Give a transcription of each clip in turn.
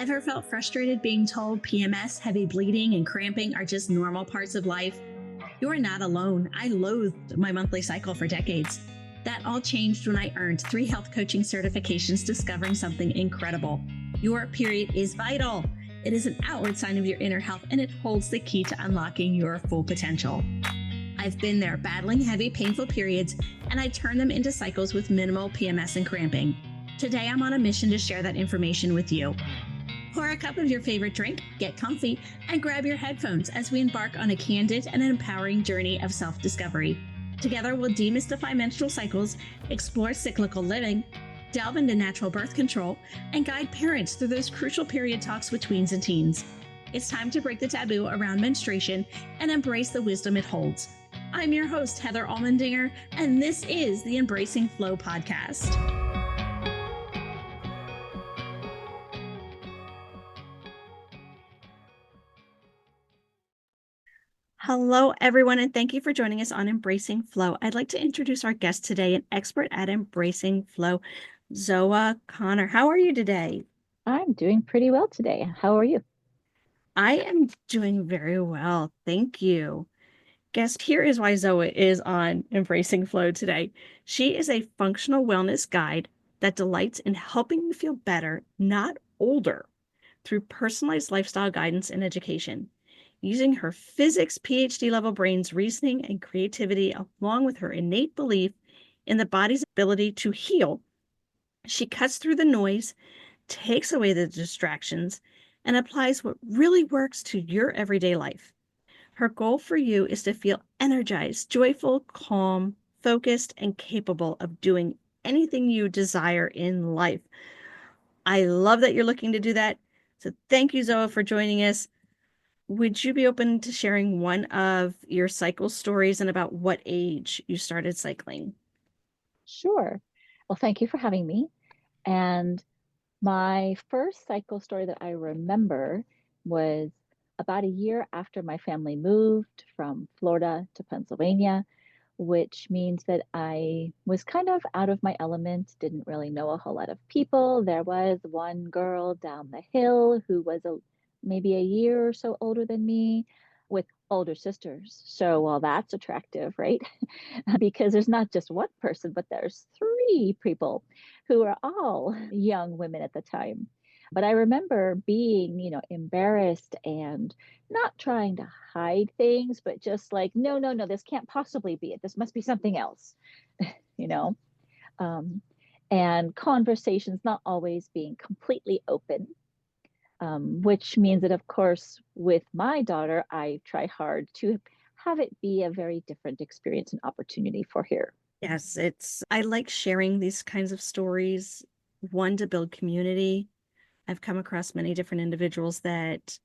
Ever felt frustrated being told PMS, heavy bleeding, and cramping are just normal parts of life? You are not alone. I loathed my monthly cycle for decades. That all changed when I earned 3 health coaching certifications discovering something incredible. Your period is vital. It is an outward sign of your inner health, and it holds the key to unlocking your full potential. I've been there battling heavy, painful periods, and I turn them into cycles with minimal PMS and cramping. Today, I'm on a mission to share that information with you. Pour a cup of your favorite drink, get comfy, and grab your headphones as we embark on a candid and empowering journey of self-discovery. Together, we'll demystify menstrual cycles, explore cyclical living, delve into natural birth control, and guide parents through those crucial period talks with tweens and teens. It's time to break the taboo around menstruation and embrace the wisdom it holds. I'm your host, Heather Almendinger, and this is the Embracing Flow podcast. Hello, everyone, and thank you for joining us on Embracing Flow. I'd like to introduce our guest today, an expert at Embracing Flow, Zoa Conner. How are you today? I'm doing pretty well today. How are you? I am doing very well. Thank you. Guest, here is why Zoa is on Embracing Flow today. She is a functional wellness guide that delights in helping you feel better, not older, through personalized lifestyle guidance and education. Using her physics PhD level brain's reasoning and creativity, along with her innate belief in the body's ability to heal, she cuts through the noise, takes away the distractions, and applies what really works to your everyday life. Her goal for you is to feel energized, joyful, calm, focused, and capable of doing anything you desire in life. I love that you're looking to do that. So thank you, Zoa, for joining us. Would you be open to sharing one of your cycle stories and about what age you started cycling? Sure. Well, thank you for having me. And my first cycle story that I remember was about a year after my family moved from Florida to Pennsylvania, which means that I was kind of out of my element, didn't really know a whole lot of people. There was one girl down the hill who was maybe a year or so older than me with older sisters. So, well, that's attractive, right? Because there's not just one person, but there's 3 people who are all young women at the time. But I remember being, embarrassed and not trying to hide things, but just like, no, no, no, this can't possibly be it. This must be something else, you know? And conversations not always being completely open, which means that, of course, with my daughter, I try hard to have it be a very different experience and opportunity for her. Yes, I like sharing these kinds of stories, one, to build community. I've come across many different individuals that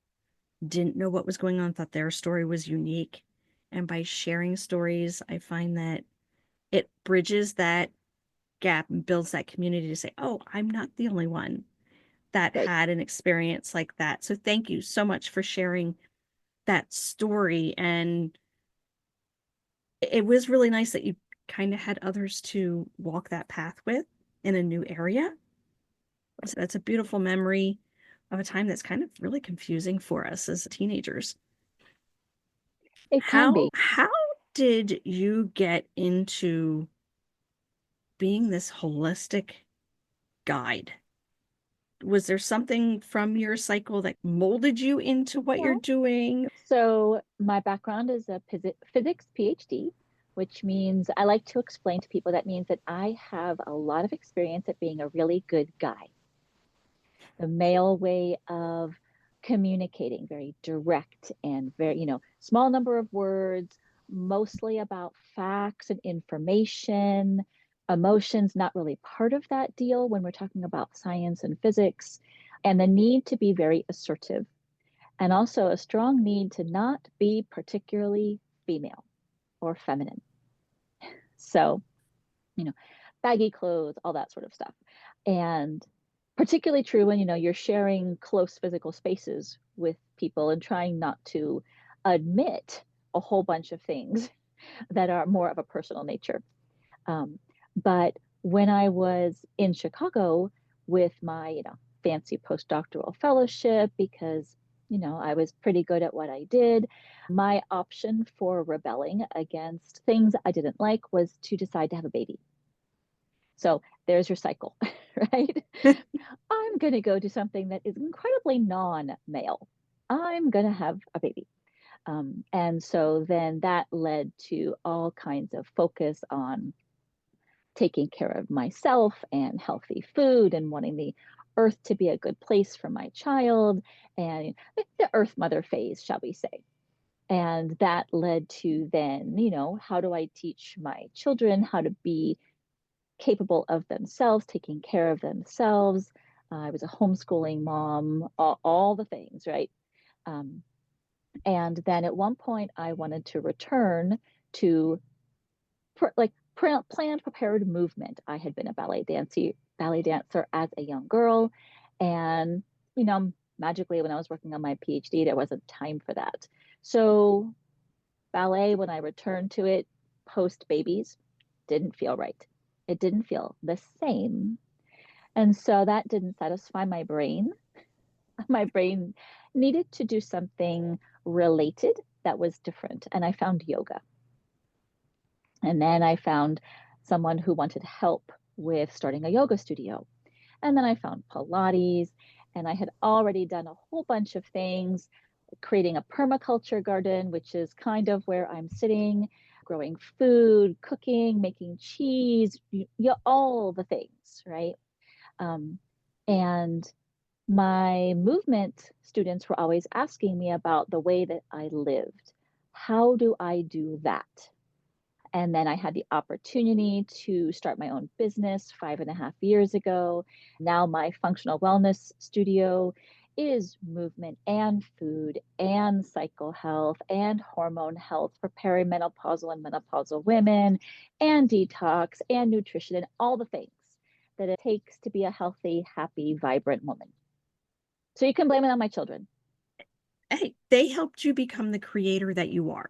didn't know what was going on, thought their story was unique. And by sharing stories, I find that it bridges that gap and builds that community to say, oh, I'm not the only one that Right. had an experience like that. So thank you so much for sharing that story. And it was really nice that you kind of had others to walk that path with in a new area. So that's a beautiful memory of a time that's kind of really confusing for us as teenagers. It can be. How did you get into being this holistic guide? Was there something from your cycle that molded you into what you're Well, doing? so my background is a physics PhD, which means I like to explain to people that means that I have a lot of experience at being a really good guide. The male way of communicating, very direct and very, small number of words, mostly about facts and information. Emotions, not really part of that deal when we're talking about science and physics, and the need to be very assertive, and also a strong need to not be particularly female or feminine. So, you know, baggy clothes, all that sort of stuff. And particularly true when, you're sharing close physical spaces with people and trying not to admit a whole bunch of things that are more of a personal nature. But when I was in Chicago with my, fancy postdoctoral fellowship because, I was pretty good at what I did. My option for rebelling against things I didn't like was to decide to have a baby. So there's your cycle, right? I'm going to go do something that is incredibly non-male. I'm going to have a baby. And so then that led to all kinds of focus on taking care of myself and healthy food and wanting the earth to be a good place for my child and the earth mother phase, shall we say. And that led to then, how do I teach my children how to be capable of themselves, taking care of themselves? I was a homeschooling mom, all the things, right? Um, and then at one point, I wanted to return to planned prepared movement. I had been a ballet dancer as a young girl, and magically when I was working on my PhD, there wasn't time for that. So ballet, when I returned to it post babies, didn't feel right. It didn't feel the same. And so that didn't satisfy my brain. My brain needed to do something related that was different. And I found yoga. And then I found someone who wanted help with starting a yoga studio. And then I found Pilates. And I had already done a whole bunch of things, creating a permaculture garden, which is kind of where I'm sitting, growing food, cooking, making cheese, all the things, right? And my movement students were always asking me about the way that I lived. How do I do that? And then I had the opportunity to start my own business 5.5 years ago. Now my functional wellness studio is movement and food and cycle health and hormone health for perimenopausal and menopausal women and detox and nutrition and all the things that it takes to be a healthy, happy, vibrant woman. So you can blame it on my children. Hey, they helped you become the creator that you are.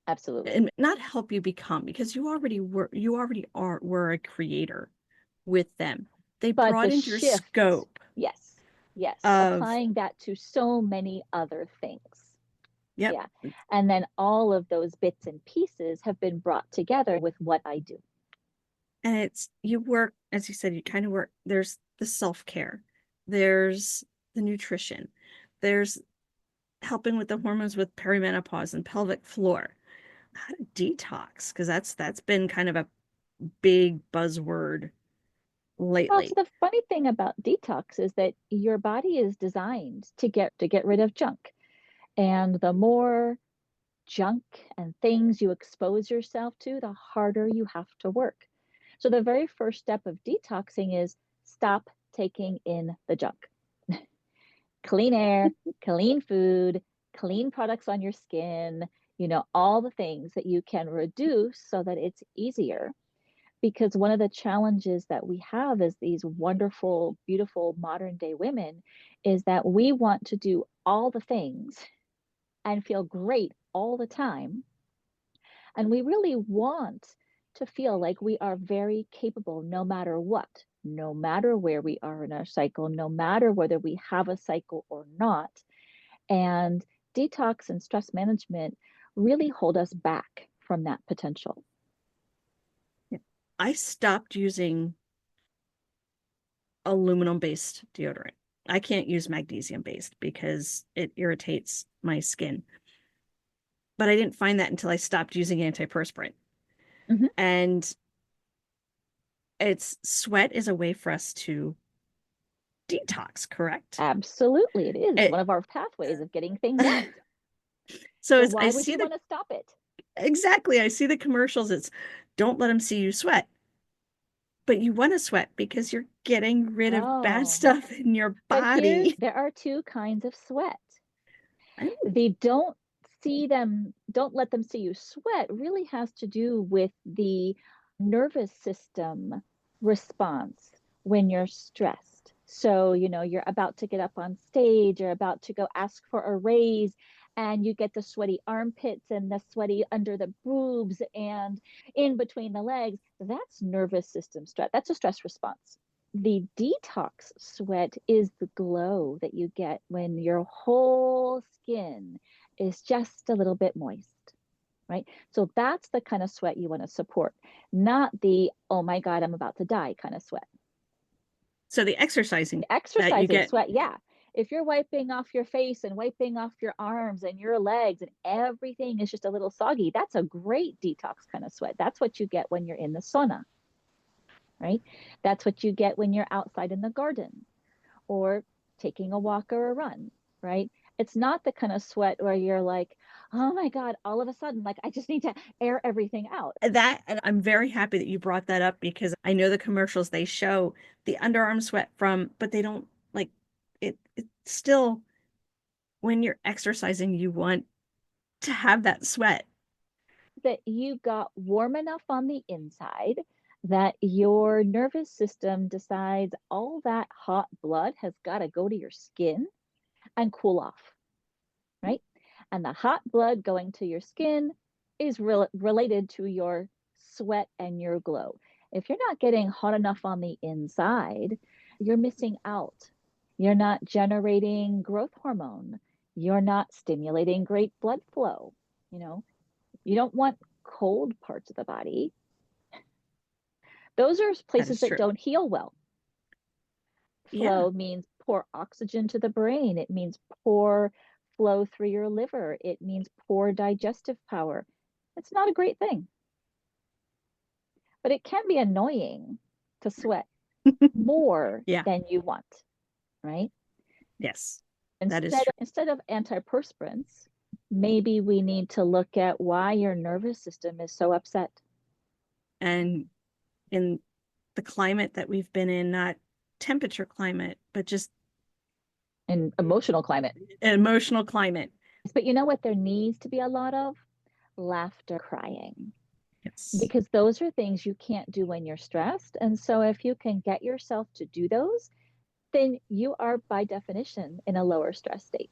Absolutely. And not help you become, because you already were a creator with them. They But the broadened your shift, scope. yes, Of applying that to so many other things. Yep. Yeah. And then all of those bits and pieces have been brought together with what I do. And you work, as you said, you kind of work, there's the self-care, there's the nutrition, there's helping with the hormones with perimenopause and pelvic floor, how to detox, because that's been kind of a big buzzword Well, so lately. the funny thing about detox is that your body is designed to get rid of junk. And the more junk and things you expose yourself to, the harder you have to work. So the very first step of detoxing is stop taking in the junk. Clean air, clean food, clean products on your skin, all the things that you can reduce so that it's easier. Because one of the challenges that we have as these wonderful, beautiful modern day women is that we want to do all the things and feel great all the time. And we really want to feel like we are very capable no matter what, no matter where we are in our cycle, no matter whether we have a cycle or not. And detox and stress management really hold us back from that potential. I stopped using aluminum-based deodorant. I can't use magnesium-based because it irritates my skin. But I didn't find that until I stopped using antiperspirant. Mm-hmm. And sweat is a way for us to detox, correct? Absolutely, it is one of our pathways of getting things out. So why would you want to stop it? Exactly. I see the commercials. It's don't let them see you sweat. But you want to sweat because you're getting rid of bad stuff in your body. But there are two kinds of sweat. Oh. The don't let them see you sweat really has to do with the nervous system response when you're stressed. So, you're about to get up on stage, you're about to go ask for a raise, and you get the sweaty armpits and the sweaty under the boobs and in between the legs. That's nervous system stress. That's a stress response. The detox sweat is the glow that you get when your whole skin is just a little bit moist, right? So that's the kind of sweat you want to support, not the, oh my God, I'm about to die kind of sweat. So the exercising that you Exercising get, sweat, yeah. If you're wiping off your face and wiping off your arms and your legs and everything is just a little soggy, that's a great detox kind of sweat. That's what you get when you're in the sauna, right? That's what you get when you're outside in the garden or taking a walk or a run, right? It's not the kind of sweat where you're like, oh my God, all of a sudden, like I just need to air everything out. that, and I'm very happy that you brought that up because I know the commercials, they show the underarm sweat from, but they don't like it. It's still, when you're exercising, you want to have that sweat. That you got warm enough on the inside that your nervous system decides all that hot blood has got to go to your skin and cool off, right? And the hot blood going to your skin is related to your sweat and your glow. If you're not getting hot enough on the inside, you're missing out. You're not generating growth hormone. You're not stimulating great blood flow. You know, you don't want cold parts of the body. Those are places that don't heal well. Flow means poor oxygen to the brain. It means poor flow through your liver. It means poor digestive power. It's not a great thing. But it can be annoying to sweat more than you want, right? Yes, Instead of antiperspirants, maybe we need to look at why your nervous system is so upset. And in the climate that we've been in, not temperature climate, but just an emotional climate. But you know what there needs to be a lot of? Laughter, crying. Yes. Because those are things you can't do when you're stressed. And so if you can get yourself to do those, then you are by definition in a lower stress state.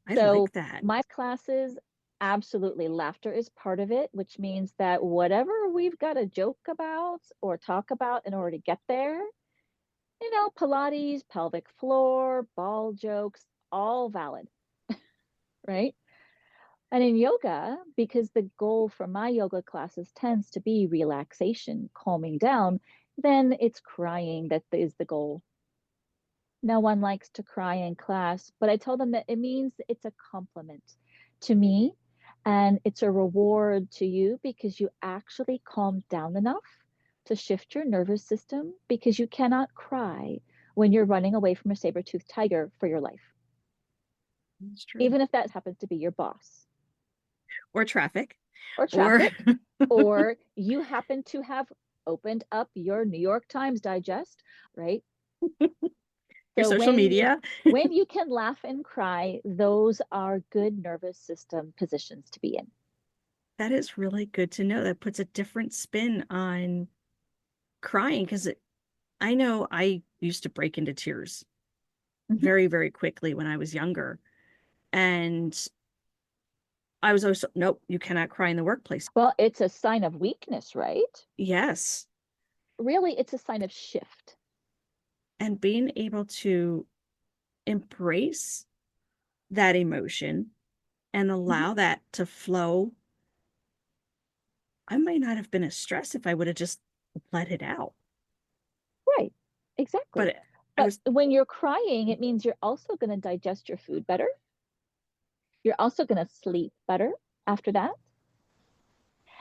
I like that. My classes, absolutely, laughter is part of it, which means that whatever we've got to joke about or talk about in order to get there, you know, Pilates, pelvic floor, ball jokes, all valid, right? And in yoga, because the goal for my yoga classes tends to be relaxation, calming down, then it's crying that is the goal. No one likes to cry in class, but I told them that it means it's a compliment to me and it's a reward to you because you actually calmed down enough to shift your nervous system because you cannot cry when you're running away from a saber-toothed tiger for your life. That's true. Even if that happens to be your boss. Or traffic. Or you happen to have opened up your New York Times Digest, right? Your social media. When you can laugh and cry, those are good nervous system positions to be in. That is really good to know. That puts a different spin on crying because I know I used to break into tears very, very quickly when I was younger. And I was always, nope, you cannot cry in the workplace. Well, it's a sign of weakness, right? Yes. Really, it's a sign of shift. And being able to embrace that emotion and allow that to flow. I might not have been as stressed if I would have just let it out. Right, exactly. But when you're crying, it means you're also going to digest your food better. You're also going to sleep better after that.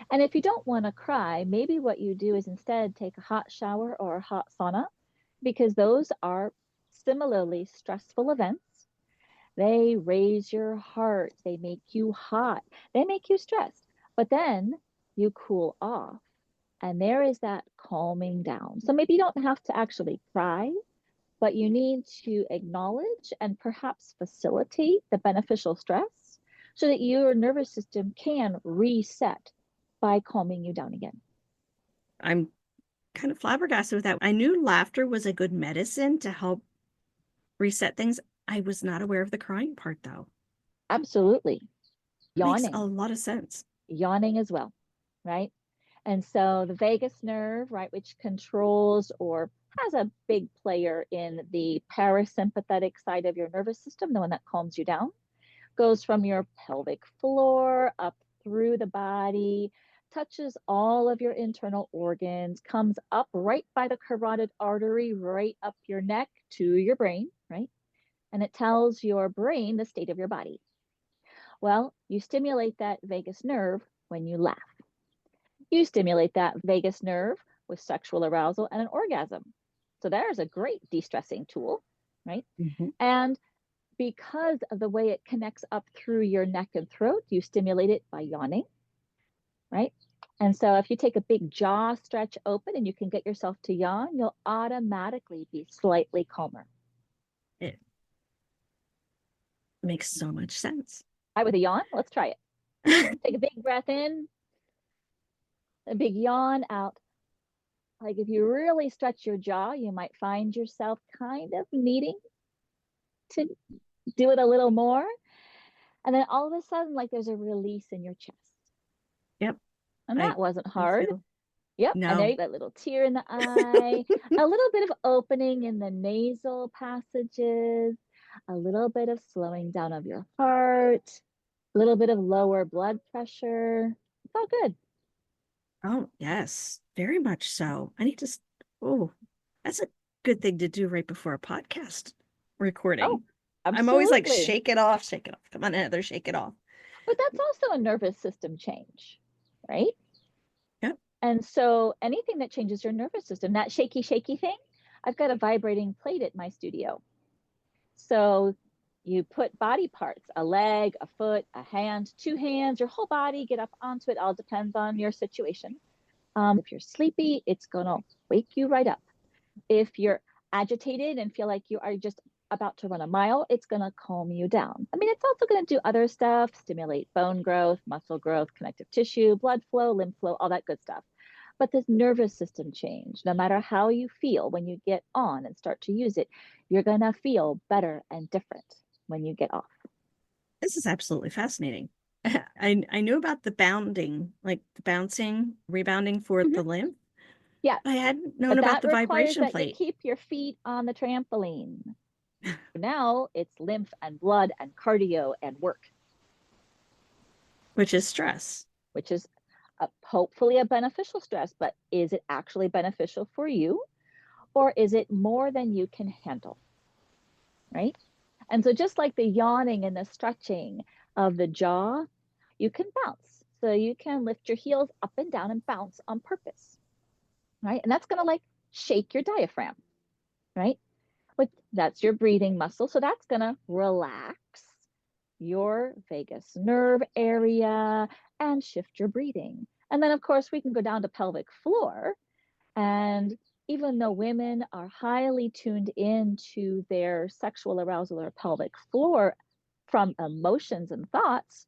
And if you don't want to cry, maybe what you do is instead take a hot shower or a hot sauna, because those are similarly stressful events. They raise your heart, they make you hot, they make you stressed, but then you cool off and there is that calming down. So maybe you don't have to actually cry, but you need to acknowledge and perhaps facilitate the beneficial stress so that your nervous system can reset by calming you down again. I'm kind of flabbergasted with that. I knew laughter was a good medicine to help reset things. I was not aware of the crying part, though. Absolutely. Yawning. Makes a lot of sense. Yawning as well, right? And so the vagus nerve, right, which controls or has a big player in the parasympathetic side of your nervous system, the one that calms you down, goes from your pelvic floor up through the body, touches all of your internal organs, comes up right by the carotid artery, right up your neck to your brain, right? And it tells your brain the state of your body. Well, you stimulate that vagus nerve when you laugh. You stimulate that vagus nerve with sexual arousal and an orgasm. So there's a great de-stressing tool, right? Mm-hmm. And because of the way it connects up through your neck and throat, you stimulate it by yawning, right? And so if you take a big jaw stretch open and you can get yourself to yawn, you'll automatically be slightly calmer. It makes so much sense. With a yawn, let's try it. Take a big breath in, a big yawn out. Like if you really stretch your jaw, you might find yourself kind of needing to do it a little more. And then all of a sudden, like there's a release in your chest. Yep. And that wasn't hard. Yep. No. And there you got a little tear in the eye, a little bit of opening in the nasal passages, a little bit of slowing down of your heart, a little bit of lower blood pressure. It's all good. Oh, yes, very much so. I need to, that's a good thing to do right before a podcast recording. Oh, absolutely. I'm always like, shake it off, shake it off. Come on, Heather, shake it off. But that's also a nervous system change, right? Yep. And so anything that changes your nervous system, that shaky thing, I've got a vibrating plate at my studio. So you put body parts, a leg, a foot, a hand, 2 hands, your whole body, get up onto it. All depends on your situation. If you're sleepy, it's going to wake you right up. If you're agitated and feel like you are just about to run a mile, it's going to calm you down. I mean, it's also going to do other stuff, stimulate bone growth, muscle growth, connective tissue, blood flow, lymph flow, all that good stuff. But this nervous system change, no matter how you feel when you get on and start to use it, you're going to feel better and different when you get off. This is absolutely fascinating. I knew about the bounding, like the bouncing, rebounding for the lymph. Yeah. I hadn't known about the vibration plate. You keep your feet on the trampoline. Now it's lymph and blood and cardio and work. Which is stress. Which is hopefully a beneficial stress, but is it actually beneficial for you? Or is it more than you can handle, right? And so just like the yawning and the stretching of the jaw, you can bounce. So you can lift your heels up and down and bounce on purpose, right? And that's going to like shake your diaphragm, right? But that's your breathing muscle. So that's going to relax your vagus nerve area and shift your breathing. And then, of course, we can go down to pelvic floor. And even though women are highly tuned into their sexual arousal or pelvic floor from emotions and thoughts,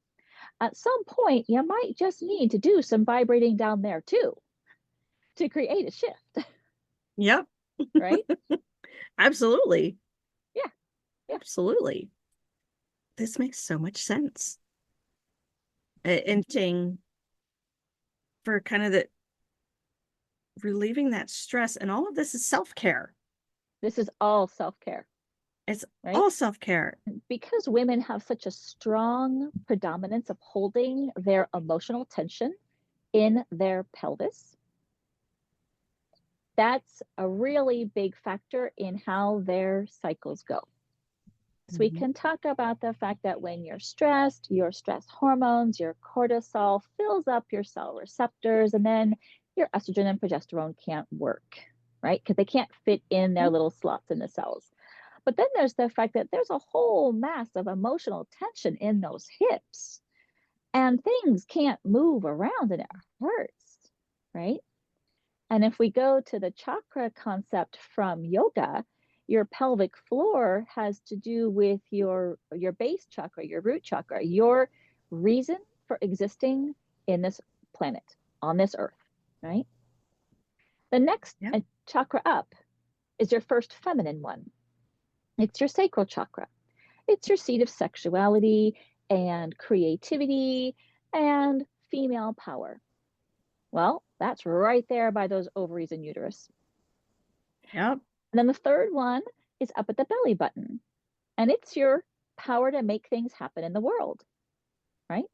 at some point, you might just need to do some vibrating down there too to create a shift. Yep. Right? Absolutely. Yeah. Absolutely. This makes so much sense. And for kind of the relieving that stress, and all of this is self-care. This is all self-care. It's all self-care. Because women have such a strong predominance of holding their emotional tension in their pelvis, that's a really big factor in how their cycles go. So we can talk about the fact that when you're stressed, your stress hormones, your cortisol fills up your cell receptors, and then your estrogen and progesterone can't work, right? Because they can't fit in their little slots in the cells. But then there's the fact that there's a whole mass of emotional tension in those hips, and things can't move around and it hurts, right? And if we go to the chakra concept from yoga, your pelvic floor has to do with your base chakra, your root chakra, your reason for existing in this planet, on this earth, right? The next chakra up is your first feminine one. It's your sacral chakra. It's your seat of sexuality and creativity and female power. Well, That's right there by those ovaries and uterus. Yep. And then the third one is up at the belly button. And it's your power to make things happen in the world, right?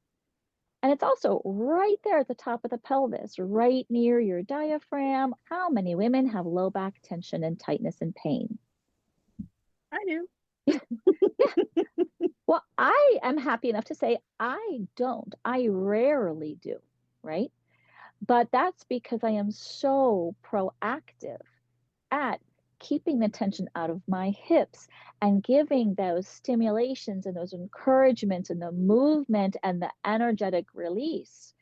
And it's also right there at the top of the pelvis, right near your diaphragm. How many women have low back tension and tightness and pain? I do. Well, I am happy enough to say I don't. I rarely do, right? But that's because I am so proactive at keeping the tension out of my hips and giving those stimulations and those encouragements and the movement and the energetic release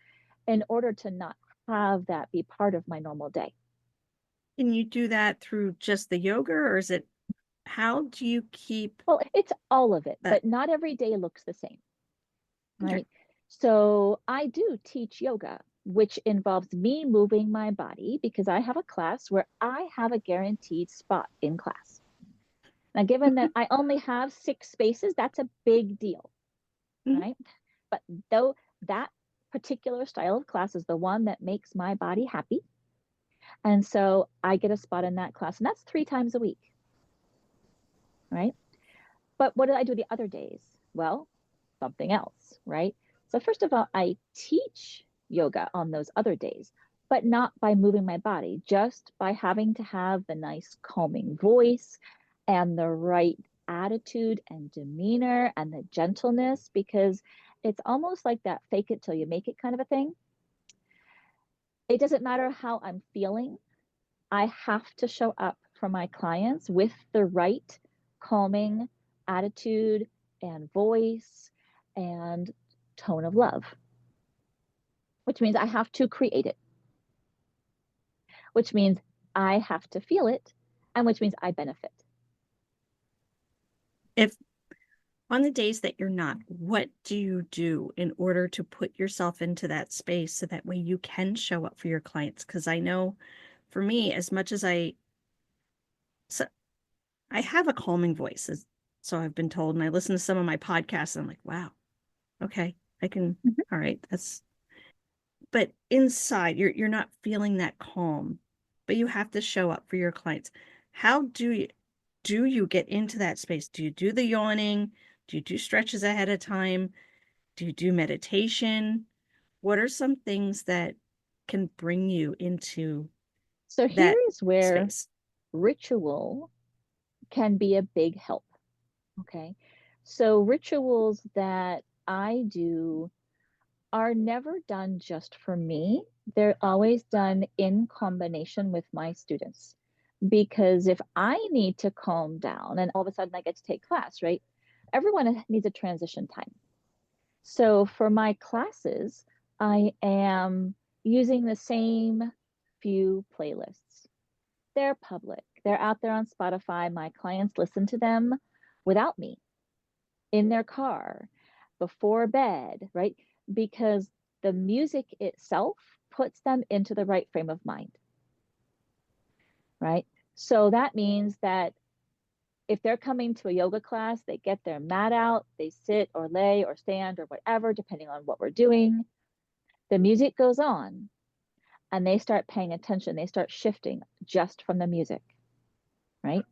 in order to not have that be part of my normal day. Can you do that through just the yoga, or is it, how do you keep Well, it's all of it, that? but not every day looks the same, Okay. right? So I do teach yoga, which involves me moving my body because I have a class where I have a guaranteed spot in class. Now, given that I only have 6 spaces, that's a big deal, Mhm. right? But though that particular style of class is the one that makes my body happy. And so I get a spot in that class, and that's 3 times a week, right? But what did I do the other days? Well, something else, right? So, first of all, I teach yoga on those other days, but not by moving my body, just by having to have the nice calming voice and the right attitude and demeanor and the gentleness, because it's almost like that fake it till you make it kind of a thing. It doesn't matter how I'm feeling, I have to show up for my clients with the right calming attitude and voice and tone of love, which means I have to create it, which means I have to feel it, and which means I benefit. If on the days that you're not, what do you do in order to put yourself into that space so that way you can show up for your clients? Because I know for me, as much as so I have a calming voice, so I've been told, and I listen to some of my podcasts, and I'm like, wow, okay, I can, Mhm. all right, but inside, you're not feeling that calm, but you have to show up for your clients. How do you get into that space? Do you do the yawning? Do you do stretches ahead of time? Do you do meditation? What are some things that can bring you into So here that is where space? ritual can be a big help. Okay. So rituals that I do are never done just for me. They're always done in combination with my students. Because if I need to calm down and all of a sudden I get to take class, right? Everyone needs a transition time. So for my classes, I am using the same few playlists. They're public, they're out there on Spotify. My clients listen to them without me in their car, before bed, right? Because the music itself puts them into the right frame of mind, right? So that means that if they're coming to a yoga class, they get their mat out, they sit or lay or stand or whatever, depending on what we're doing. The music goes on and they start paying attention. They start shifting just from the music, right?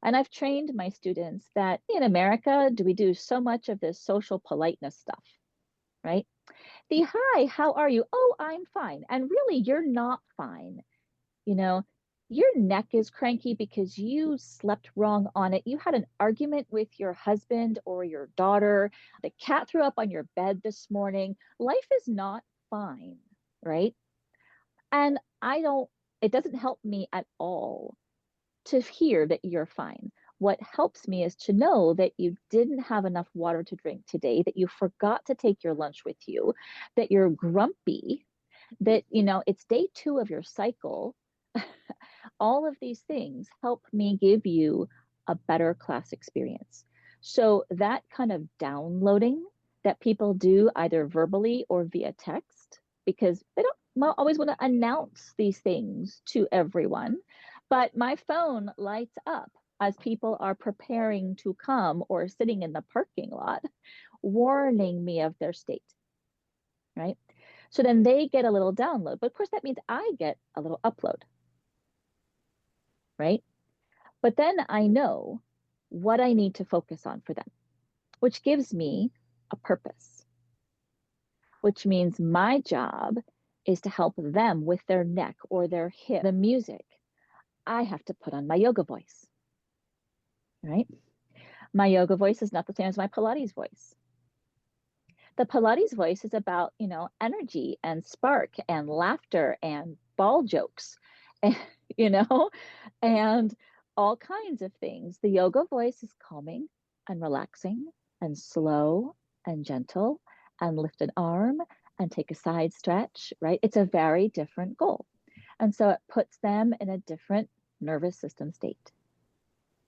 And I've trained my students that in America, do we do so much of this social politeness stuff, right? The hi, how are you? Oh, I'm fine. And really, you're not fine. You know, your neck is cranky because you slept wrong on it. You had an argument with your husband or your daughter. The cat threw up on your bed this morning. Life is not fine, right? And it doesn't help me at all to hear that you're fine. What helps me is to know that you didn't have enough water to drink today, that you forgot to take your lunch with you, that you're grumpy, that, it's day 2 of your cycle. All of these things help me give you a better class experience. So that kind of downloading that people do either verbally or via text, because they don't always want to announce these things to everyone, but my phone lights up as people are preparing to come or sitting in the parking lot, warning me of their state, right? So then they get a little download, but of course that means I get a little upload, right? But then I know what I need to focus on for them, which gives me a purpose, which means my job is to help them with their neck or their hip. The music, I have to put on my yoga voice, right? My yoga voice is not the same as my Pilates voice. The Pilates voice is about, energy and spark and laughter and ball jokes, and, and all kinds of things. The yoga voice is calming and relaxing and slow and gentle and lift an arm and take a side stretch, right? It's a very different goal. And so it puts them in a different nervous system state,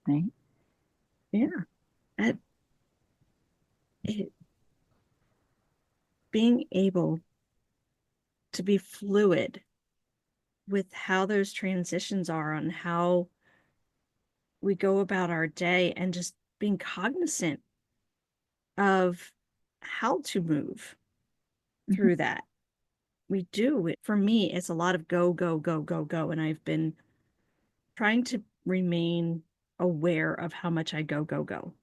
right? Yeah. Being able to be fluid with how those transitions are on how we go about our day, and just being cognizant of how to move through that. We do it. For me, it's a lot of go, go, go, go, go. And I've been trying to remain aware of how much I go, go, go,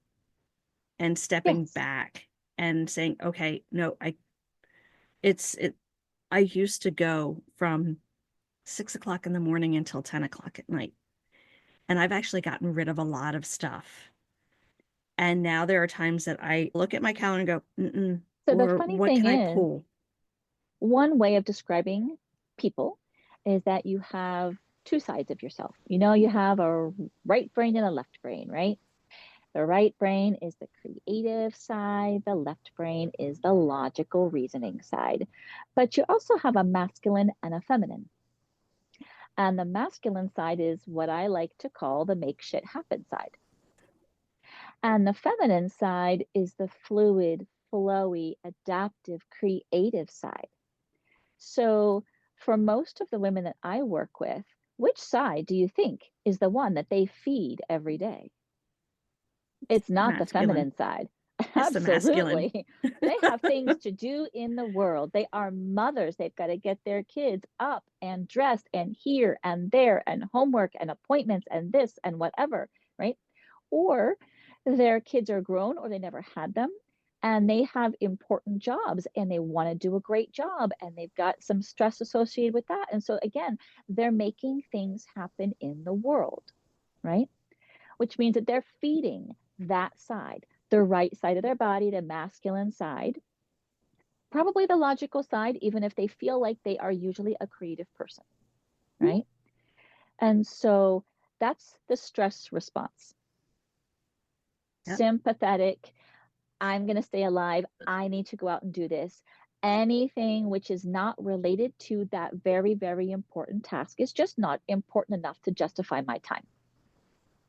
and stepping back and saying, okay, no, I used to go from 6 o'clock in the morning until 10 o'clock at night. And I've actually gotten rid of a lot of stuff. And now there are times that I look at my calendar and go, So the funny what thing can I is, pull? One way of describing people is that you have two sides of yourself. You have a right brain and a left brain, right? The right brain is the creative side. The left brain is the logical reasoning side. But you also have a masculine and a feminine. And the masculine side is what I like to call the make shit happen side. And the feminine side is the fluid, flowy, adaptive, creative side. So for most of the women that I work with, which side do you think is the one that they feed every day? It's not the feminine side. Absolutely. They have things to do in the world. They are mothers. They've got to get their kids up and dressed and here and there and homework and appointments and this and whatever, right? Or their kids are grown or they never had them and they have important jobs and they want to do a great job and they've got some stress associated with that. And so again, they're making things happen in the world, right? Which means that they're feeding that side, the right side of their body, the masculine side, probably the logical side, even if they feel like they are usually a creative person, right? And so that's the stress response. Yep. Sympathetic, I'm going to stay alive. I need to go out and do this. Anything which is not related to that very, very important task is just not important enough to justify my time,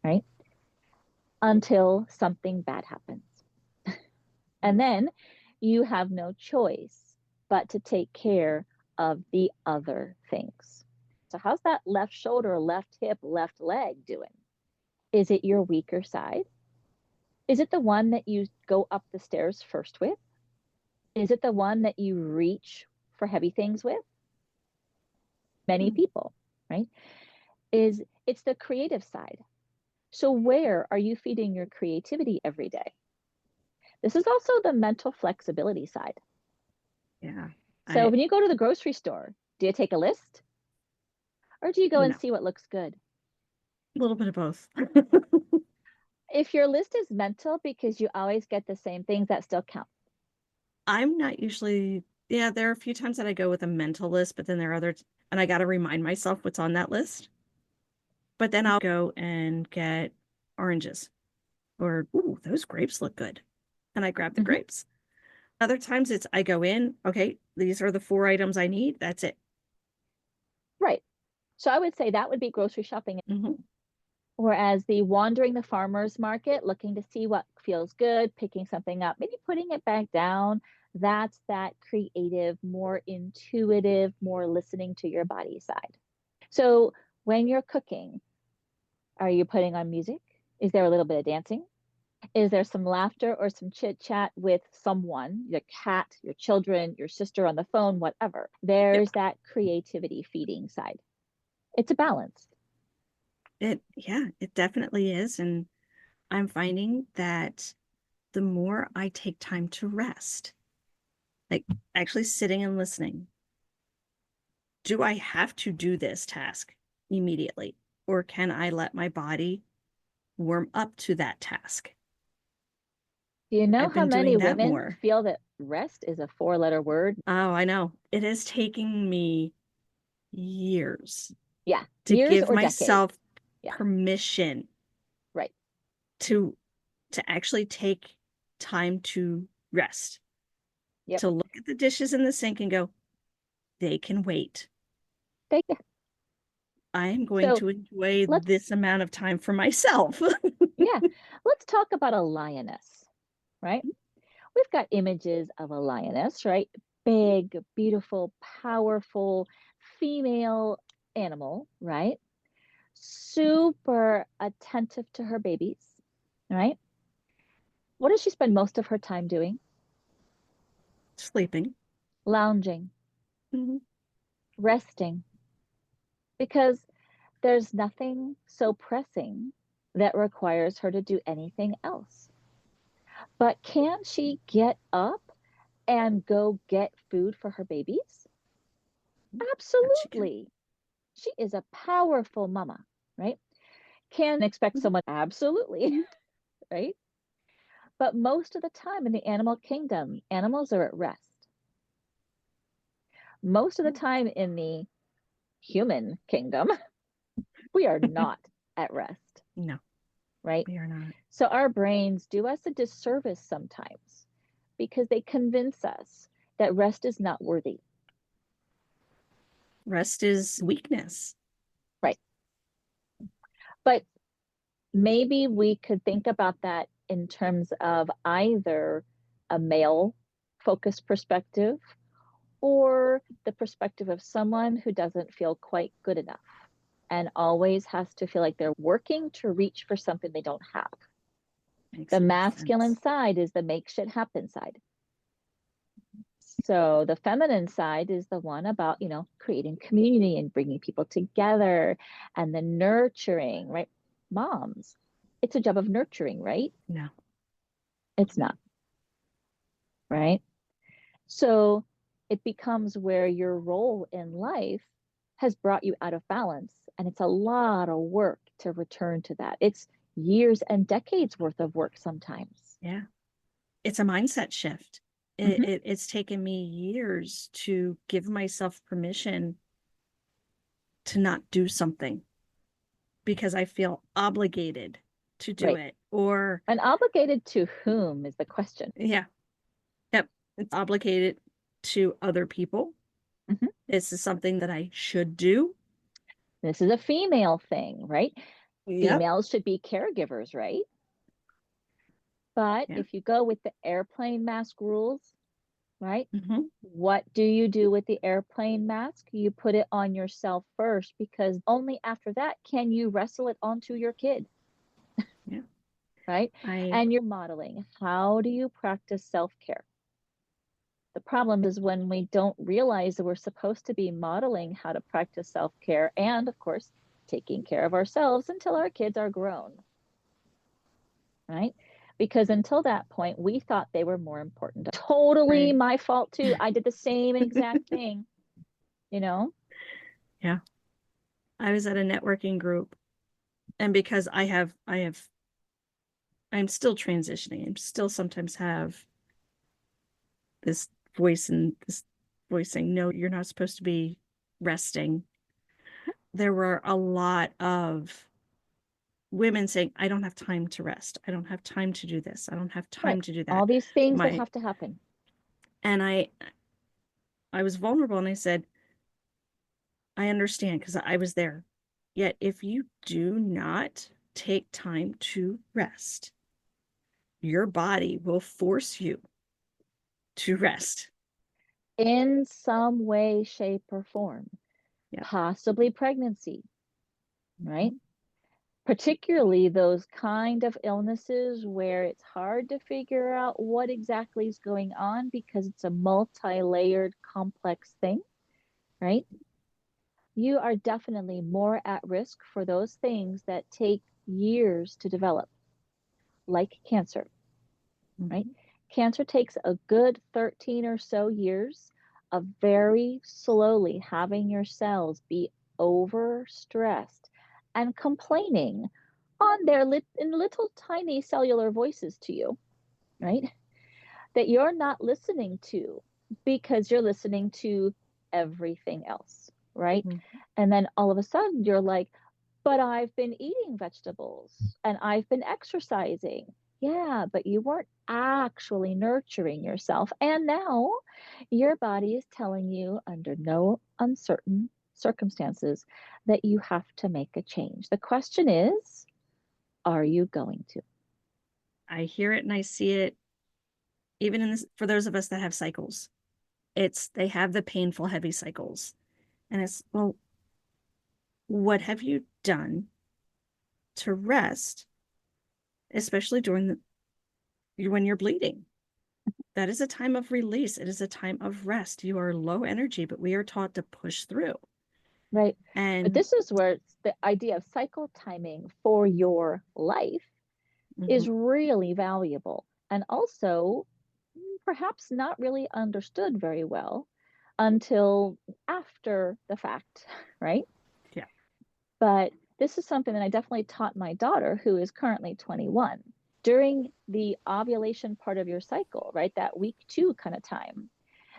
right? Until something bad happens. And then you have no choice but to take care of the other things. So how's that left shoulder, left hip, left leg doing? Is it your weaker side? Is it the one that you go up the stairs first with? Is it the one that you reach for heavy things with? Many people, right? It's the creative side. So where are you feeding your creativity every day? This is also the mental flexibility side. Yeah. So when you go to the grocery store, do you take a list? Or do you go and see what looks good? A little bit of both. If your list is mental because you always get the same things, that still count. I'm not usually, there are a few times that I go with a mental list, but then there are others, and I got to remind myself what's on that list. But then I'll go and get oranges or, ooh, those grapes look good. And I grab the grapes. Other times I go in, okay, these are the 4 items I need. That's it. Right. So I would say that would be grocery shopping. Whereas the wandering the farmer's market, looking to see what feels good, picking something up, maybe putting it back down, that's that creative, more intuitive, more listening to your body side. So when you're cooking, are you putting on music? Is there a little bit of dancing? Is there some laughter or some chit chat with someone, your cat, your children, your sister on the phone, whatever? There's that creativity feeding side. It's a balance. It definitely is. And I'm finding that the more I take time to rest, like actually sitting and listening, do I have to do this task immediately? Or can I let my body warm up to that task? Do you know I've how been many doing that women more. feel that rest is a 4-letter word? Oh, I know. It has taken me years Yeah, to years give or decades. myself Yeah. permission Right. to actually take time to rest. Yep. To look at the dishes in the sink and go, they can wait. I am going So to enjoy let's- this amount of time for myself. Yeah. Let's talk about a lioness, right? We've got images of a lioness, right? Big, beautiful, powerful female animal, right? Super attentive to her babies, right? What does she spend most of her time doing? Sleeping. Lounging, Mhm. resting, because there's nothing so pressing that requires her to do anything else. But can she get up and go get food for her babies? Absolutely. She is a powerful mama, right? Can expect someone, absolutely, right? But most of the time in the animal kingdom, animals are at rest. Most of the time in the human kingdom, we are not at rest. No, right? we are not. So our brains do us a disservice sometimes because they convince us that rest is not worthy. Rest is weakness. Right. But maybe we could think about that in terms of either a male focused perspective or the perspective of someone who doesn't feel quite good enough and always has to feel like they're working to reach for something they don't have. The masculine side is the make shit happen side. So the feminine side is the one about, creating community and bringing people together and the nurturing, right? Moms, it's a job of nurturing, right? No. It's not, right? So it becomes where your role in life has brought you out of balance. And it's a lot of work to return to that. It's years and decades worth of work sometimes. Yeah. It's a mindset shift. It's taken me years to give myself permission to not do something because I feel obligated to do it. Or and obligated to whom is the question. Yeah. Yep. It's obligated to other people. This is something that I should do. This is a female thing, right? Yep. Females should be caregivers, right? But if you go with the airplane mask rules, right? What do you do with the airplane mask? You put it on yourself first, because only after that can you wrestle it onto your kid. Yeah. Right? And you're modeling. How do you practice self-care? The problem is when we don't realize that we're supposed to be modeling how to practice self-care and, of course, taking care of ourselves until our kids are grown. Right? Because until that point, we thought they were more important. Totally my fault too. I did the same exact thing, Yeah. I was at a networking group, and because I'm still transitioning. I still sometimes have this voice saying, no, you're not supposed to be resting. There were a lot of women saying, I don't have time to rest. I don't have time to do this. I don't have time to do that. All these things that have to happen. And I was vulnerable, and I said, I understand, because I was there. Yet if you do not take time to rest, your body will force you to rest. In some way, shape, or form. Possibly pregnancy, right? particularly those kind of illnesses where it's hard to figure out what exactly is going on because it's a multi-layered complex thing, right? You are definitely more at risk for those things that take years to develop, like cancer, right? Cancer takes a good 13 or so years of very slowly having your cells be overstressed and complaining on their in little tiny cellular voices to you, right? That you're not listening to because you're listening to everything else, right? And then all of a sudden you're like, but I've been eating vegetables and I've been exercising. Yeah, but you weren't actually nurturing yourself. And now your body is telling you under no uncertain circumstances that you have to make a change. The question is, are you going to? I hear it and I see it even in this, for those of us that have cycles. They have the painful, heavy cycles. And it's, well, what have you done to rest, especially during when you're bleeding? That is a time of release. It is a time of rest. You are low energy, but we are taught to push through. Right. And but this is where the idea of cycle timing for your life is really valuable, and also perhaps not really understood very well until after the fact, right? Yeah. But this is something that I definitely taught my daughter, who is currently 21. During the ovulation part of your cycle, right, that week 2 kind of time,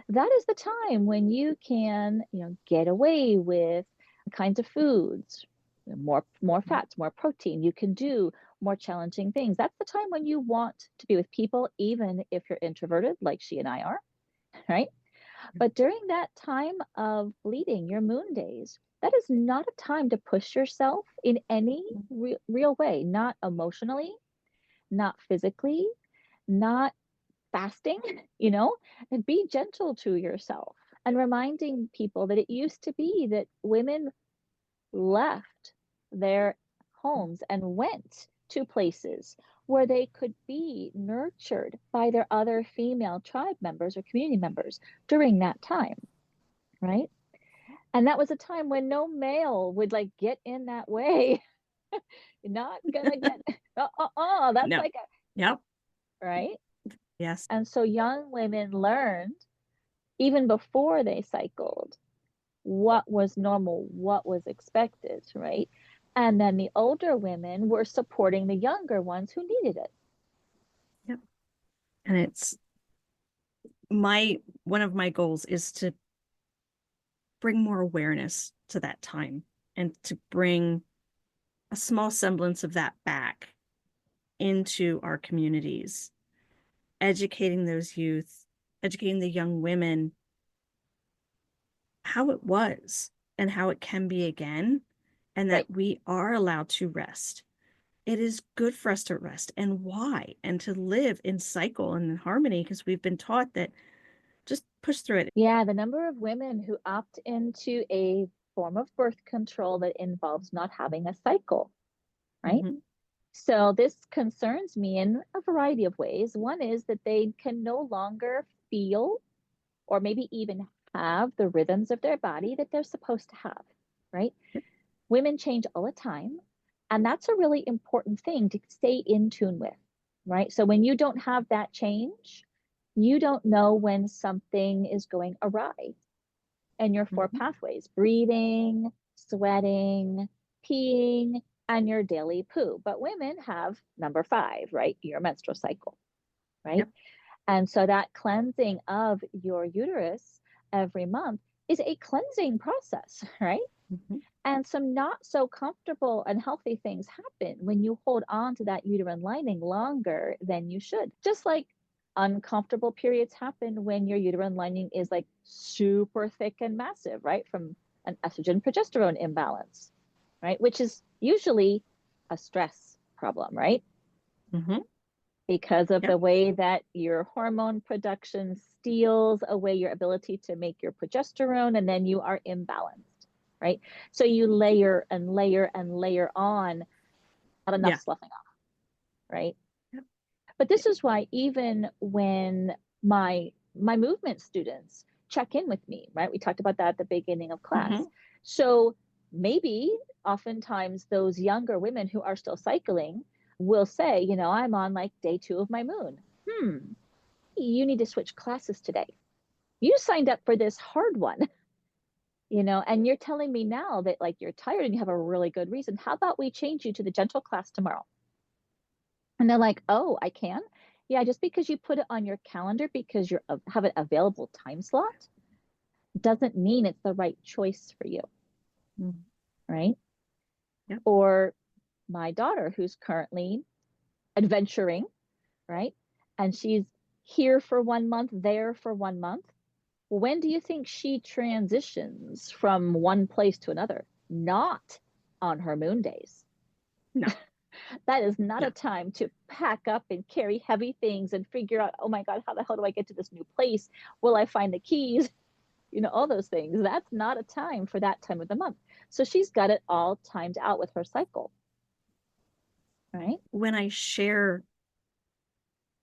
that is the time when you can, get away with kinds of foods, more fats, more protein. You can do more challenging things. That's the time when you want to be with people, even if you're introverted, like she and I are, right? But during that time of bleeding, your moon days, that is not a time to push yourself in any real way, not emotionally, not physically, not fasting, and be gentle to yourself and reminding people that it used to be that women left their homes and went to places where they could be nurtured by their other female tribe members or community members during that time, right? And that was a time when no male would like get in that way. You're not gonna get that's no. like a Yep. right. Yes. And so young women learned even before they cycled what was normal, what was expected, right? And then the older women were supporting the younger ones who needed it. Yep. And it's one of my goals is to bring more awareness to that time and to bring a small semblance of that back into our communities, educating those youth, educating the young women how it was and how it can be again, and that we are allowed to rest. It is good for us to rest, and why, and to live in cycle and in harmony, because we've been taught that just push through it. Yeah, the number of women who opt into a form of birth control that involves not having a cycle, right? So this concerns me in a variety of ways. One is that they can no longer feel or maybe even have the rhythms of their body that they're supposed to have, right? Women change all the time. And that's a really important thing to stay in tune with, right? So when you don't have that change, you don't know when something is going awry. And your 4 pathways: breathing, sweating, peeing, and your daily poo. But women have number 5, right? Your menstrual cycle, right? Yep. And so that cleansing of your uterus every month is a cleansing process, right? And some not so comfortable and healthy things happen when you hold on to that uterine lining longer than you should. Just like uncomfortable periods happen when your uterine lining is like super thick and massive, right? From an estrogen progesterone imbalance, right? Which is usually a stress problem, right? Because of the way that your hormone production steals away your ability to make your progesterone, and then you are imbalanced, right? So you layer and layer and layer on not enough Yeah. sloughing off, right? Yep. But this is why even when my movement students check in with me, right? We talked about that at the beginning of class. Mm-hmm. So maybe oftentimes those younger women who are still cycling will say, you know, I'm on like day 2 of my moon. You need to switch classes today. You signed up for this hard one, you know, and you're telling me now that like you're tired and you have a really good reason. How about we change you to the gentle class tomorrow? And they're like, oh, I can? Yeah, just because you put it on your calendar because you have an available time slot doesn't mean it's the right choice for you, right? Yep. Or my daughter, who's currently adventuring, right? And she's here for 1 month, there for 1 month. When do you think she transitions from one place to another? Not on her moon days. No. That is not No. a time to pack up and carry heavy things and figure out, oh my God, how the hell do I get to this new place? Will I find the keys? You know, all those things. That's not a time for that time of the month. So she's got it all timed out with her cycle, right? When I share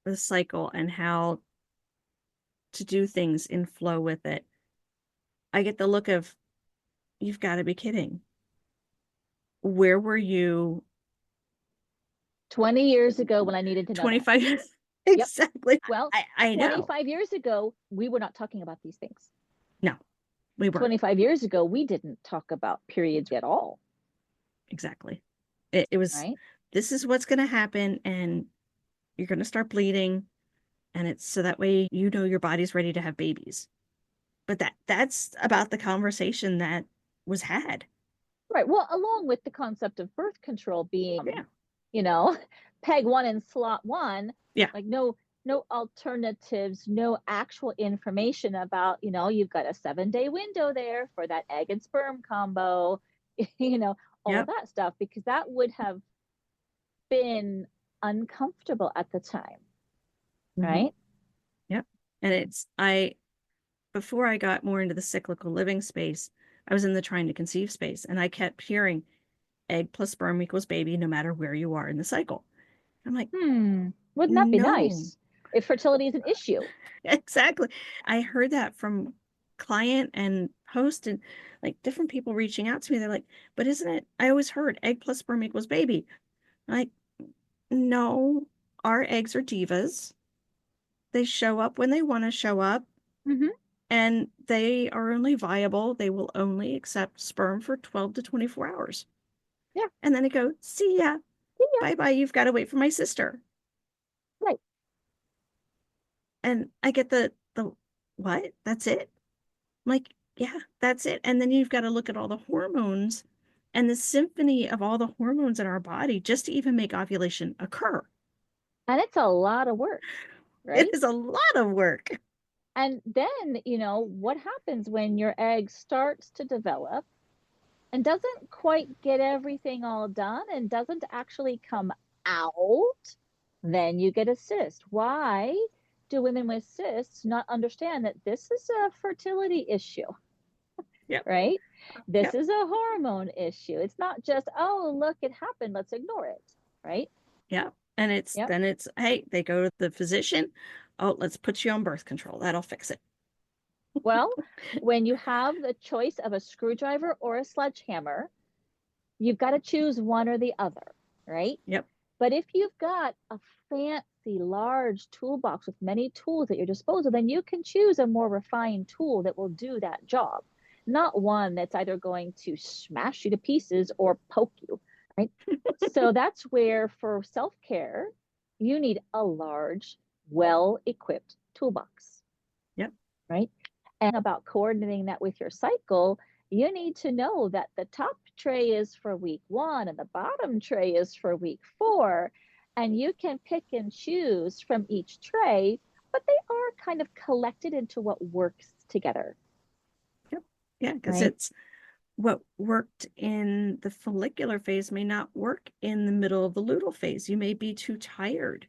the cycle and how to do things in flow with it, I get the look of, you've got to be kidding. Where were you 20 years ago when I needed to know 25 that? years? Exactly. Well, I know. 25 years ago, we were not talking about these things. No, we weren't. 25 years ago, we didn't talk about periods at all. Exactly. It was, right? This is what's going to happen, and you're going to start bleeding, and it's so that way you know your body's ready to have babies. But that's about the conversation that was had. Right. Well, along with the concept of birth control being, Yeah. you know, peg 1 and slot 1. Yeah. Like no alternatives, no actual information about, you know, you've got a 7-day window there for that egg and sperm combo, you know, all of that stuff, because that would have been uncomfortable at the time. Right. Yep. And before I got more into the cyclical living space, I was in the trying to conceive space, and I kept hearing egg plus sperm equals baby, no matter where you are in the cycle. I'm like, wouldn't that be nice if fertility is an issue? Exactly. I heard that from client and host, and like different people reaching out to me. They're like, but isn't it? I always heard egg plus sperm equals baby. I'm like, no, our eggs are divas. They show up when they want to show up. And they are only viable. They will only accept sperm for 12 to 24 hours. Yeah. And then they go, see ya. Bye-bye. You've got to wait for my sister. Right. And I get the what? That's it? I'm like, yeah, that's it. And then you've got to look at all the hormones and the symphony of all the hormones in our body just to even make ovulation occur. And it's a lot of work, right? It is a lot of work. And then, you know, what happens when your egg starts to develop and doesn't quite get everything all done and doesn't actually come out? Then you get a cyst. Why do women with cysts not understand that this is a fertility issue? Yep. Right? This is a hormone issue. It's not just, oh, look, it happened, let's ignore it. Right? Yeah. And then it's, hey, they go to the physician. Oh, let's put you on birth control. That'll fix it. Well, when you have the choice of a screwdriver or a sledgehammer, you've got to choose one or the other, right? Yep. But if you've got a fancy, large toolbox with many tools at your disposal, then you can choose a more refined tool that will do that job, not one that's either going to smash you to pieces or poke you, right? So that's where for self-care, you need a large, well-equipped toolbox. Yep. Right? And about coordinating that with your cycle, you need to know that the top tray is for week 1 and the bottom tray is for week 4. And you can pick and choose from each tray, but they are kind of collected into what works together. Yep. Yeah, because it's what worked in the follicular phase may not work in the middle of the luteal phase. You may be too tired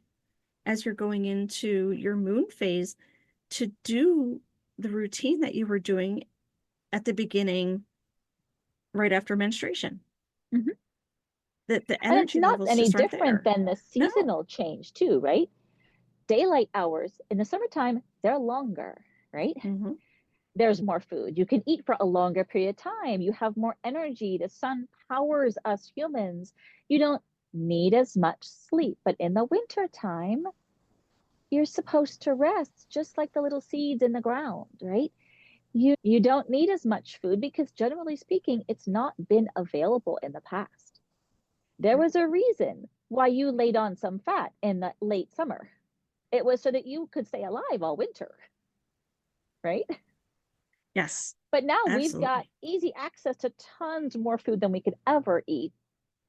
as you're going into your moon phase to do the routine that you were doing at the beginning, right after menstruation. the And it's energy not levels any just aren't different there. than the No. seasonal change too, right? Daylight hours in the summertime, they're longer, right? Mm-hmm. There's more food. You can eat for a longer period of time. You have more energy. The sun powers us humans. You don't need as much sleep. But in the wintertime, you're supposed to rest, just like the little seeds in the ground, right? You don't need as much food because generally speaking, it's not been available in the past. There was a reason why you laid on some fat in the late summer. It was so that you could stay alive all winter, right? Yes, But now we've got absolutely. easy access to tons more food than we could ever eat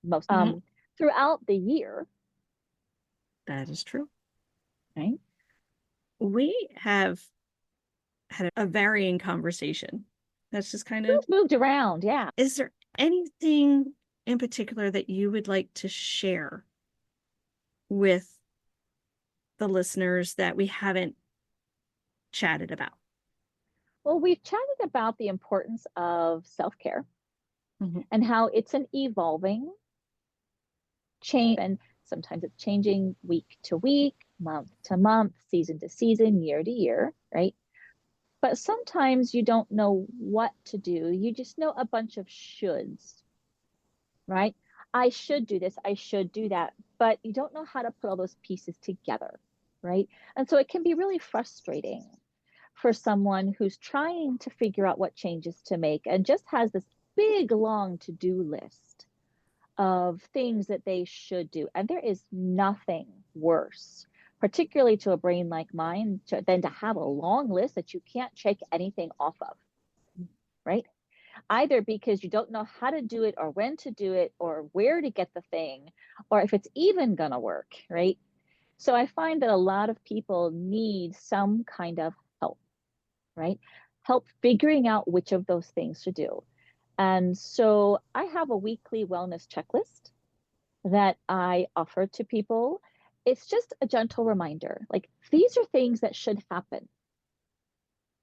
most Mm-hmm. throughout the year, That is true. right? We have had a varying conversation. That's just kind of, We've moved around, yeah. is there anything in particular that you would like to share with the listeners that we haven't chatted about? Well, we've chatted about the importance of self-care Mm-hmm. and how it's an evolving change, and sometimes it's changing week to week, month to month, season to season, year to year, right? But sometimes you don't know what to do. You just know a bunch of shoulds, right? I should do this, I should do that, but you don't know how to put all those pieces together, right? And so it can be really frustrating for someone who's trying to figure out what changes to make and just has this big, long to do list of things that they should do. And there is nothing worse, particularly to a brain like mine, than to have a long list that you can't check anything off of, right? Either because you don't know how to do it or when to do it or where to get the thing or if it's even going to work, right? So I find that a lot of people need some kind of help, right? Help figuring out which of those things to do. And so I have a weekly wellness checklist that I offer to people. It's just a gentle reminder like, these are things that should happen.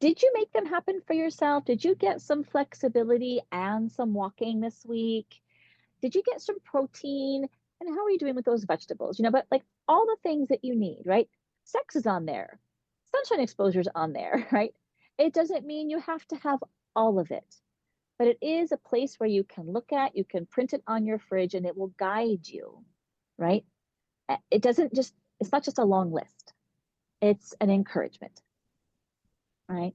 Did you make them happen for yourself? Did you get some flexibility and some walking this week? Did you get some protein? And how are you doing with those vegetables? But like all the things that you need, right? Sex is on there, sunshine exposure is on there, right? It doesn't mean you have to have all of it, but it is a place where you can look at, you can print it on your fridge, and it will guide you, right? It's not just a long list, it's an encouragement, right?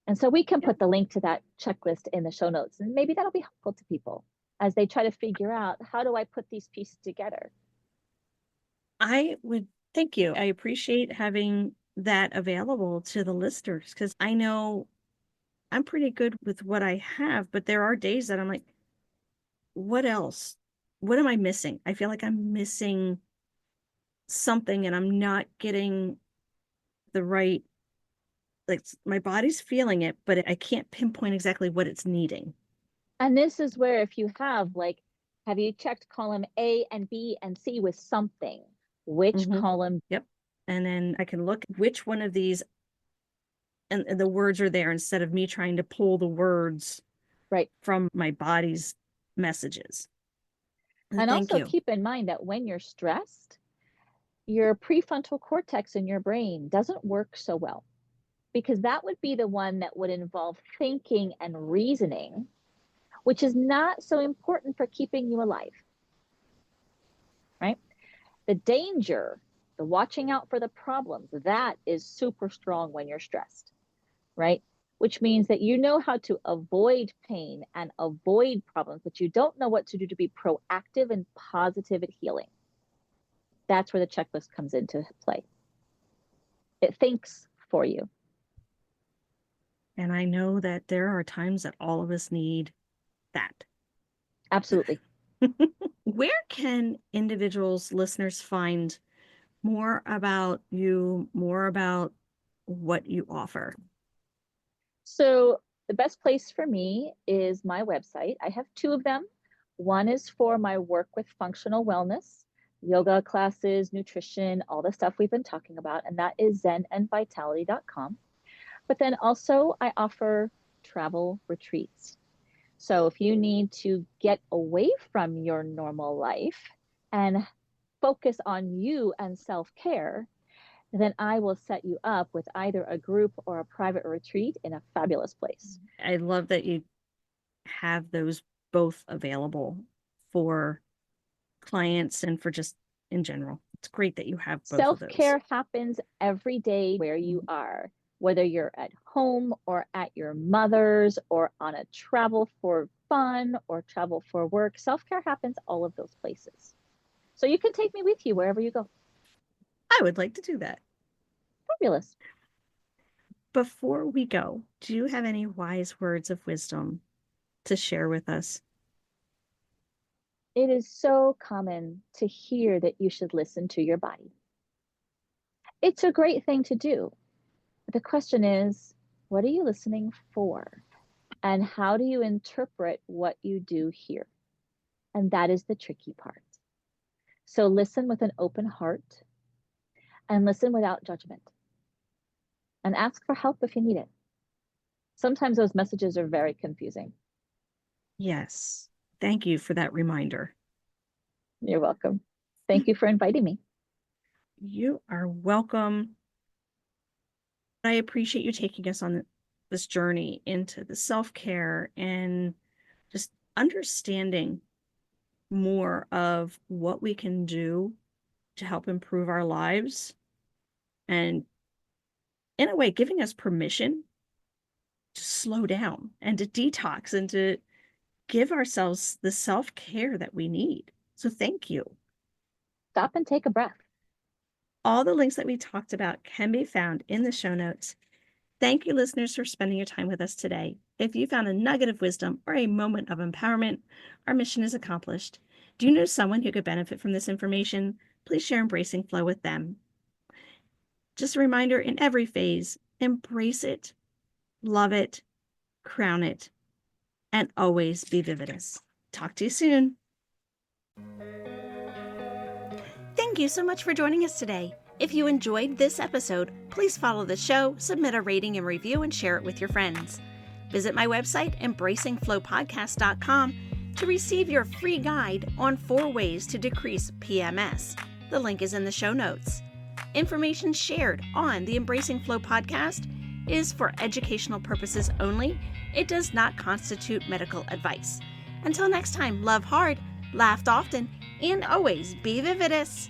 And so we can Yeah. put the link to that checklist in the show notes, and maybe that'll be helpful to people as they try to figure out, how do I put these pieces together? I would thank you. I appreciate having that available to the listeners because I know I'm pretty good with what I have, but there are days that I'm like, what else? What am I missing? I feel like I'm missing something and I'm not getting the right, like my body's feeling it, but I can't pinpoint exactly what it's needing. And this is where, if you have you checked column A and B and C with something? Which Mm-hmm. column? Yep. And then I can look which one of these and the words are there instead of me trying to pull the words Right. from my body's messages. And Thank also you. keep in mind that when you're stressed, your prefrontal cortex in your brain doesn't work so well, because that would be the one that would involve thinking and reasoning, which is not so important for keeping you alive, right? The danger, the watching out for the problems, that is super strong when you're stressed, right? Which means that you know how to avoid pain and avoid problems, but you don't know what to do to be proactive and positive at healing. That's where the checklist comes into play. It thinks for you. And I know that there are times that all of us need that. Absolutely. Where can individuals, listeners find more about you, more about what you offer? So the best place for me is my website. I have two of them. One is for my work with functional wellness, yoga classes, nutrition, all the stuff we've been talking about, and that is zenandvitality.com. But then also I offer travel retreats. So if you need to get away from your normal life and focus on you and self-care, then I will set you up with either a group or a private retreat in a fabulous place. I love that you have those both available for clients and for just in general. It's great that you have both of those. Self-care happens every day where you are, whether you're at home or at your mother's or on a travel for fun or travel for work. Self-care happens all of those places. So you can take me with you wherever you go. I would like to do that. Fabulous. Before we go, do you have any wise words of wisdom to share with us? It is so common to hear that you should listen to your body. It's a great thing to do. But the question is, what are you listening for? And how do you interpret what you do here? And that is the tricky part. So listen with an open heart and listen without judgment. And ask for help if you need it. Sometimes those messages are very confusing. Yes. Thank you for that reminder. You're welcome. Thank you for inviting me. You are welcome. I appreciate you taking us on this journey into the self-care and just understanding more of what we can do to help improve our lives, and in a way giving us permission to slow down and to detox and to give ourselves the self-care that we need. So thank you. Stop and take a breath. All the links that we talked about can be found in the show notes. Thank you, listeners, for spending your time with us today. If you found a nugget of wisdom or a moment of empowerment, our mission is accomplished. Do you know someone who could benefit from this information? Please share Embracing Flow with them. Just a reminder, in every phase, embrace it, love it, crown it, and always be vividous. Talk to you soon. Thank you so much for joining us today. If you enjoyed this episode, please follow the show, submit a rating and review, and share it with your friends. Visit my website, embracingflowpodcast.com, to receive your free guide on 4 ways to decrease PMS. The link is in the show notes. Information shared on the Embracing Flow podcast is for educational purposes only. It does not constitute medical advice. Until next time, love hard, laugh often, and always be vividous.